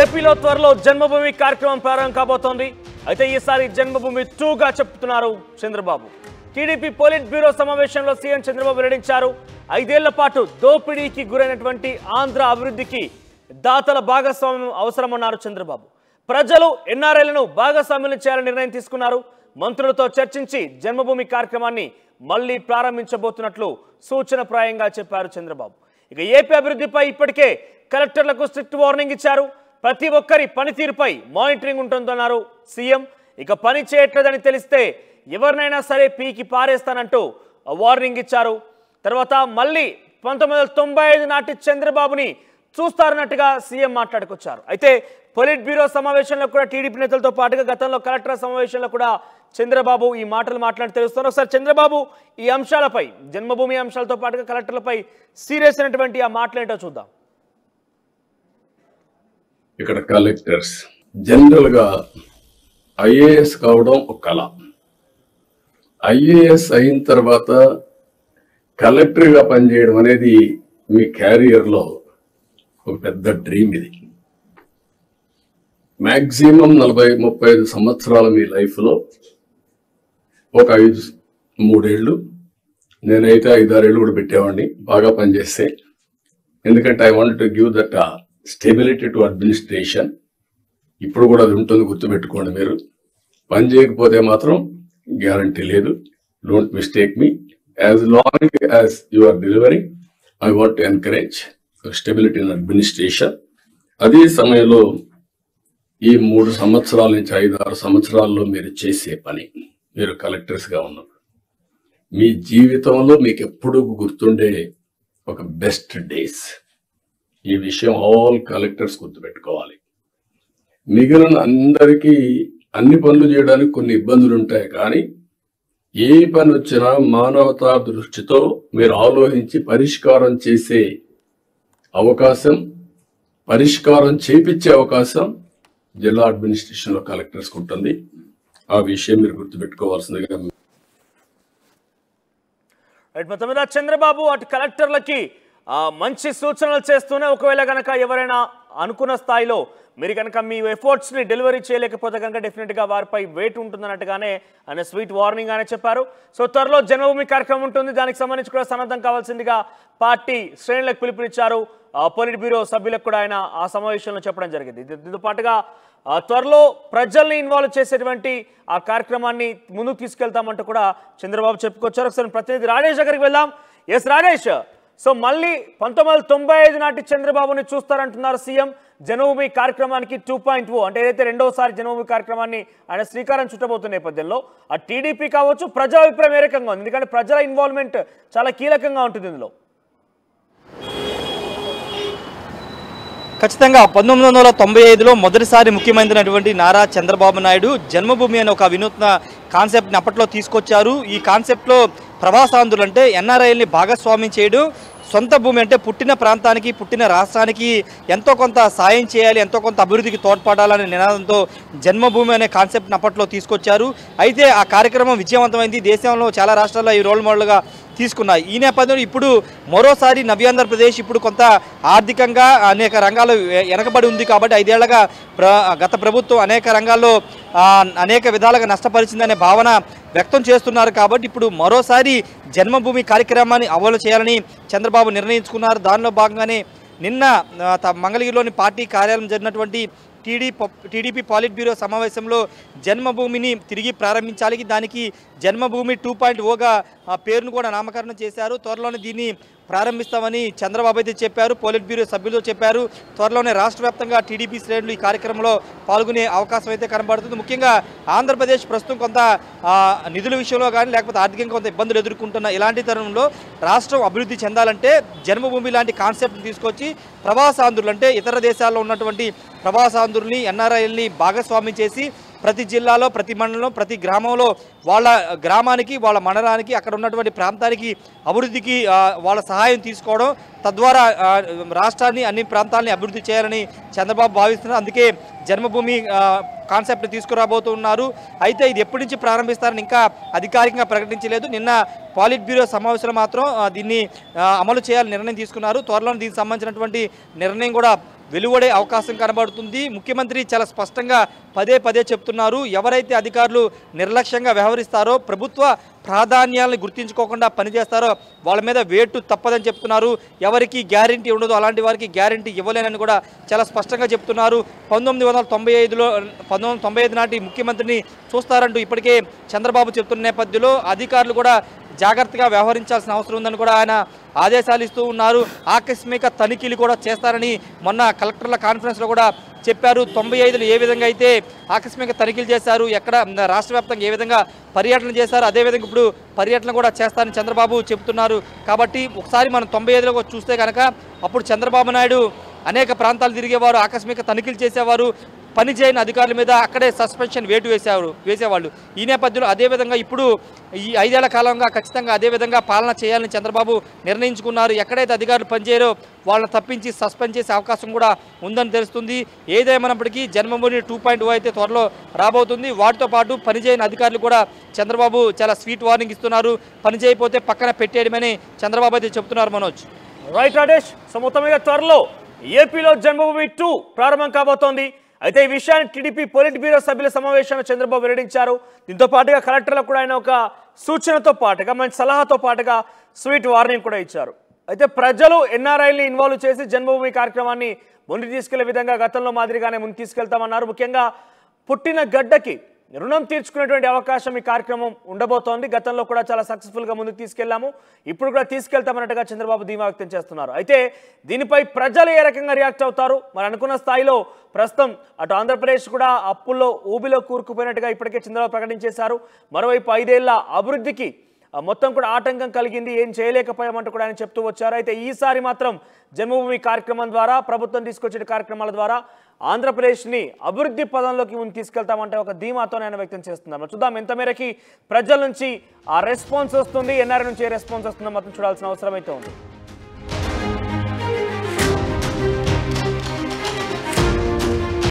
ఏపీలో త్వరలో జన్మభూమి కార్యక్రమం ప్రారంభం కాబోతోంది. అయితే ఈసారి జన్మభూమి 2గా చెప్తున్నారు చంద్రబాబు. టీడీపీ పొలిట్ బ్యూరో సమావేశంలో సీఎం చంద్రబాబు వెల్లడించారు. 5 ఏళ్ల పాటు దోపిడీకి గురైనటువంటి ఆంధ్ర అభివృద్ధికి దాతల భాగస్వామ్యం అవసరమన్నారు చంద్రబాబు. ప్రజలు ఎన్ఆర్ఐలను భాగస్వామ్యం చేయాలని నిర్ణయం తీసుకున్నారు. మంత్రులతో చర్చించి జన్మభూమి కార్యక్రమాన్ని మళ్లీ ప్రారంభించబోతున్నట్లు సూచనప్రాయంగా చెప్పారు చంద్రబాబు. ఇక ఏపీ అభివృద్ధిపై ఇప్పటికే కలెక్టర్లకు స్ట్రిక్ట్ వార్నింగ్ ఇచ్చారు. ప్రతి ఒక్కరి పనితీరుపై మానిటరింగ్ ఉంటుందన్నారు సీఎం. ఇక పని చేయట్లేదని తెలిస్తే ఎవరినైనా సరే పీకి పారేస్తానంటూ వార్నింగ్ ఇచ్చారు. తర్వాత మళ్ళీ 1995 నాటి చంద్రబాబుని చూస్తారన్నట్టుగా సీఎం మాట్లాడుకొచ్చారు. అయితే పొలిట్ బ్యూరో సమావేశంలో కూడా టీడీపీ నేతలతో పాటుగా గతంలో కలెక్టర్ సమావేశంలో కూడా చంద్రబాబు ఈ మాటలు మాట్లాడి తెలుస్తున్నారు. ఒకసారి చంద్రబాబు ఈ అంశాలపై, జన్మభూమి అంశాలతో పాటుగా కలెక్టర్లపై సీరియస్ అయినటువంటి ఆ మాటలేంటో చూద్దాం. ఇక్కడ కలెక్టర్స్ జనరల్ గా ఐఏఎస్ కావడం ఒక కళ. ఐఏఎస్ అయిన తర్వాత కలెక్టర్ గా పనిచేయడం అనేది మీ క్యారియర్ లో ఒక పెద్ద డ్రీమ్. ఇది మాక్సిమం 40-35 సంవత్సరాల మీ లైఫ్ లో ఒక 3 ఏళ్ళు, నేనైతే 5-6 ఏళ్ళు కూడా పెట్టేవాడిని బాగా పనిచేస్తే. ఎందుకంటే I want to give that stability to administration. ఇప్పుడు కూడా అది ఉంటుంది, గుర్తుపెట్టుకోండి. మీరు పని చేయకపోతే మాత్రం గ్యారంటీ లేదు. Don't mistake me. As long as you are delivering, I want to encourage stability in administration. అదే సమయంలో ఈ 3 సంవత్సరాల నుంచి 5-6 సంవత్సరాల్లో మీరు చేసే పని, మీరు కలెక్టర్స్ గా ఉన్నారు, మీ జీవితంలో మీకు ఎప్పుడూ గుర్తుండే ఒక బెస్ట్ డేస్. ఈ విషయం ఆల్ కలెక్టర్స్ గుర్తుపెట్టుకోవాలి. మిగిలిన అందరికీ అన్ని పనులు చేయడానికి కొన్ని ఇబ్బందులు ఉంటాయి, కానీ ఏ పని వచ్చినా మానవతా దృష్టితో మీరు ఆలోచించి పరిష్కారం చేసే అవకాశం, పరిష్కారం చేపించే అవకాశం జిల్లా అడ్మినిస్ట్రేషన్ లో కలెక్టర్స్ ఉంటుంది. ఆ విషయం మీరు గుర్తుపెట్టుకోవాల్సిందిగా. మొత్తం మీద చంద్రబాబు అటు కలెక్టర్లకి మంచి సూచనలు చేస్తూనే, ఒకవేళ కనుక ఎవరైనా అనుకున్న స్థాయిలో మీరు కనుక మీ ఎఫర్ట్స్ని డెలివరీ చేయలేకపోతే కనుక డెఫినెట్గా వారిపై వెయిట్ ఉంటుందన్నట్టుగానే ఆయన స్వీట్ వార్నింగ్ అనే చెప్పారు. సో త్వరలో జన్మభూమి కార్యక్రమం ఉంటుంది. దానికి సంబంధించి కూడా సన్నద్ధం కావాల్సిందిగా పార్టీ శ్రేణులకు పిలుపునిచ్చారు. పొలిట్ బ్యూరో సభ్యులకు కూడా ఆయన ఆ సమావేశంలో చెప్పడం జరిగింది. దీంతో పాటుగా త్వరలో ప్రజల్ని ఇన్వాల్వ్ చేసేటువంటి ఆ కార్యక్రమాన్ని ముందుకు తీసుకెళ్తామంటూ కూడా చంద్రబాబు చెప్పుకొచ్చారు. ఒకసారి ప్రతినిధి రాజేష్ దగ్గరికి వెళ్దాం. ఎస్ రాజేష్, సో మళ్ళీ 1995 నాటి చంద్రబాబుని చూస్తారంటున్నారు సీఎం. జన్మభూమి కార్యక్రమానికి 2.0 అంటే ఏదైతే రెండోసారి జన్మభూమి కార్యక్రమాన్ని ఆయన శ్రీకారం చుట్టబోతున్న నేపథ్యంలో ఆ టీడీపీ కావచ్చు, ప్రజా అభిప్రాయం ఏ రకంగా ఉంది? ఎందుకంటే ప్రజల ఇన్వాల్వ్మెంట్ చాలా కీలకంగా ఉంటుంది ఇందులో. ఖచ్చితంగా 1995లో మొదటిసారి ముఖ్యమంత్రి నారా చంద్రబాబు నాయుడు జన్మభూమి అనే ఒక వినూత్న కాన్సెప్ట్ని అప్పట్లో తీసుకొచ్చారు. ఈ కాన్సెప్ట్లో ప్రవాసాంధ్రులు అంటే ఎన్ఆర్ఐల్ని భాగస్వామ్యం చేయడం, సొంత భూమి అంటే పుట్టిన ప్రాంతానికి, పుట్టిన రాష్ట్రానికి ఎంతో కొంత సాయం చేయాలి, ఎంతో కొంత అభివృద్ధికి తోడ్పడాలనే నినాదంతో జన్మభూమి అనే కాన్సెప్ట్ని అప్పట్లో తీసుకొచ్చారు. అయితే ఆ కార్యక్రమం విజయవంతమైంది. దేశంలో చాలా రాష్ట్రాల్లో ఈ రోల్ మోడల్గా తీసుకున్నాయి. ఈ నేపథ్యంలో ఇప్పుడు మరోసారి నవ్యాంధ్రప్రదేశ్ ఇప్పుడు కొంత ఆర్థికంగా అనేక రంగాల్లో వెనకబడి ఉంది కాబట్టి 5 ఏళ్లుగా గత ప్రభుత్వం అనేక రంగాల్లో అనేక విధాలుగా నష్టపరిచిందనే భావన వ్యక్తం చేస్తున్నారు. కాబట్టి ఇప్పుడు మరోసారి జన్మభూమి కార్యక్రమాన్ని అమలు చేయాలని చంద్రబాబు నిర్ణయించుకున్నారు. దానిలో భాగంగానే నిన్న మంగళగిరిలోని పార్టీ కార్యాలయం జరిగినటువంటి టీడీపీ పాలిట్ బ్యూరో సమావేశంలో జన్మభూమిని తిరిగి ప్రారంభించాలి, దానికి జన్మభూమి 2.0గా పేరును కూడా నామకరణం చేశారు. త్వరలోనే దీన్ని ప్రారంభిస్తామని చంద్రబాబు అయితే చెప్పారు. పోలిట్ బ్యూరో సభ్యులతో చెప్పారు. త్వరలోనే రాష్ట్ర వ్యాప్తంగా టీడీపీ శ్రేణులు ఈ కార్యక్రమంలో పాల్గొనే అవకాశం అయితే కనబడుతుంది. ముఖ్యంగా ఆంధ్రప్రదేశ్ ప్రస్తుతం కొంత నిధుల విషయంలో కానీ లేకపోతే ఆర్థికంగా కొంత ఇబ్బందులు ఎదుర్కొంటున్న ఇలాంటి తరుణంలో రాష్ట్రం అభివృద్ధి చెందాలంటే జన్మభూమి లాంటి కాన్సెప్ట్ని తీసుకొచ్చి ప్రవాసాంధ్రులు అంటే ఇతర దేశాల్లో ఉన్నటువంటి ప్రవాసాంధ్రుల్ని, ఎన్ఆర్ఐల్ని భాగస్వామ్యం చేసి ప్రతి జిల్లాలో, ప్రతి మండలంలో, ప్రతి గ్రామంలో వాళ్ళ గ్రామానికి, వాళ్ళ మండలానికి, అక్కడ ఉన్నటువంటి ప్రాంతానికి అభివృద్ధికి వాళ్ళ సహాయం తీసుకోవడం, తద్వారా రాష్ట్రాన్ని, అన్ని ప్రాంతాలని అభివృద్ధి చేయాలని చంద్రబాబు భావిస్తున్నారు. అందుకే జన్మభూమి కాన్సెప్ట్ తీసుకురాబోతున్నారు. అయితే ఇది ఎప్పటి నుంచి ప్రారంభిస్తారని ఇంకా అధికారికంగా ప్రకటించలేదు. నిన్న పాలిట్ బ్యూరో సమావేశంలో మాత్రం దీన్ని అమలు చేయాలని నిర్ణయం తీసుకున్నారు. త్వరలో దీనికి సంబంధించినటువంటి నిర్ణయం కూడా వెలువడే అవకాశం కనబడుతుంది. ముఖ్యమంత్రి చాలా స్పష్టంగా పదే పదే చెప్తున్నారు, ఎవరైతే అధికారులు నిర్లక్ష్యంగా వ్యవహరిస్తారో, ప్రభుత్వ ప్రాధాన్యాలను గుర్తించుకోకుండా పనిచేస్తారో వాళ్ళ మీద వేటు తప్పదని చెప్తున్నారు. ఎవరికి గ్యారంటీ ఉండదు, అలాంటి వారికి గ్యారంటీ ఇవ్వలేనని కూడా చాలా స్పష్టంగా చెప్తున్నారు. 1995 నాటి ముఖ్యమంత్రిని చూస్తారంటూ ఇప్పటికే చంద్రబాబు చెప్తున్న నేపథ్యంలో అధికారులు కూడా జాగ్రత్తగా వ్యవహరించాల్సిన అవసరం ఉందని కూడా ఆయన ఆదేశాలు ఇస్తూ ఉన్నారు. ఆకస్మిక తనిఖీలు కూడా చేస్తారని మొన్న కలెక్టర్ల కాన్ఫరెన్స్లో కూడా చెప్పారు. 95లో ఏ విధంగా అయితే ఆకస్మిక తనిఖీలు చేశారు, ఎక్కడ రాష్ట్ర వ్యాప్తంగా ఏ విధంగా పర్యటన చేశారు, అదేవిధంగా ఇప్పుడు పర్యటన కూడా చేస్తారని చంద్రబాబు చెప్తున్నారు. కాబట్టి ఒకసారి మనం 95లో చూస్తే కనుక అప్పుడు చంద్రబాబు నాయుడు అనేక ప్రాంతాలు తిరిగేవారు, ఆకస్మిక తనిఖీలు చేసేవారు, పని చేయని అధికారుల మీద అక్కడే సస్పెన్షన్ వేసేవాళ్ళు. ఈ నేపథ్యంలో అదేవిధంగా ఇప్పుడు ఈ 5 ఏళ్ల కాలంగా ఖచ్చితంగా అదేవిధంగా పాలన చేయాలని చంద్రబాబు నిర్ణయించుకున్నారు. ఎక్కడైతే అధికారులు పనిచేయరో వాళ్ళని తప్పించి సస్పెండ్ చేసే అవకాశం కూడా ఉందని తెలుస్తుంది. ఏదేమైనప్పటికీ జన్మభూమి 2.0 అయితే త్వరలో రాబోతుంది. వాటితో పాటు పనిచేయని అధికారులు కూడా చంద్రబాబు చాలా స్వీట్ వార్నింగ్ ఇస్తున్నారు. పని చేయకపోతే పక్కన పెట్టేయడమని చంద్రబాబు అయితే చెప్తున్నారు. మనోజ్. రైట్ రాజేష్. సో మొత్తం మీద త్వరలో ఏపీలో జన్మభూమి 2 ప్రారంభం కాబోతోంది. అయితే ఈ విషయాన్ని టీడీపీ పొలిట్ బ్యూరో సభ్యుల సమావేశంలో చంద్రబాబు వెల్లడించారు. దీంతో పాటుగా కలెక్టర్లకు కూడా ఆయన ఒక సూచనతో పాటుగా మంచి సలహాతో పాటుగా స్వీట్ వార్నింగ్ కూడా ఇచ్చారు. అయితే ప్రజలు ఎన్ఆర్ఐల్ని ఇన్వాల్వ్ చేసి జన్మభూమి కార్యక్రమాన్ని ముందుకు తీసుకెళ్లే విధంగా గతంలో మాదిరిగానే ముందుకు తీసుకెళ్తామన్నారు. ముఖ్యంగా పుట్టిన గడ్డకి రుణం తీర్చుకునేటువంటి అవకాశం ఈ కార్యక్రమం ఉండబోతోంది. గతంలో కూడా చాలా సక్సెస్ఫుల్గా ముందుకు తీసుకెళ్లాము, ఇప్పుడు కూడా తీసుకెళ్తామన్నట్టుగా చంద్రబాబు ధీమా వ్యక్తం చేస్తున్నారు. అయితే దీనిపై ప్రజలు ఏ రకంగా రియాక్ట్ అవుతారు? మరి అనుకున్న స్థాయిలో ప్రస్తుతం అటు ఆంధ్రప్రదేశ్ కూడా అప్పుల్లో ఊబిలో కూరుకుపోయినట్టుగా ఇప్పటికే చంద్రబాబు ప్రకటించేశారు. మరోవైపు 5 ఏళ్ల అభివృద్ధికి మొత్తం కూడా ఆటంకం కలిగింది, ఏం చేయలేకపోయామంటూ కూడా ఆయన చెప్తూ వచ్చారు. అయితే ఈసారి మాత్రం జన్మభూమి కార్యక్రమం ద్వారా, ప్రభుత్వం తీసుకొచ్చే కార్యక్రమాల ద్వారా ఆంధ్రప్రదేశ్ని అభివృద్ధి పదంలోకి ముందు తీసుకెళ్తామంటే ఒక ధీమాతో ఆయన వ్యక్తం చేస్తున్నారు. చూద్దాం ఎంత మేరకి ప్రజల నుంచి ఆ రెస్పాన్స్ వస్తుంది, ఎన్ఆర్ఐ నుంచి ఏ రెస్పాన్స్ వస్తుందో మాత్రం చూడాల్సిన అవసరం అయితే ఉంది.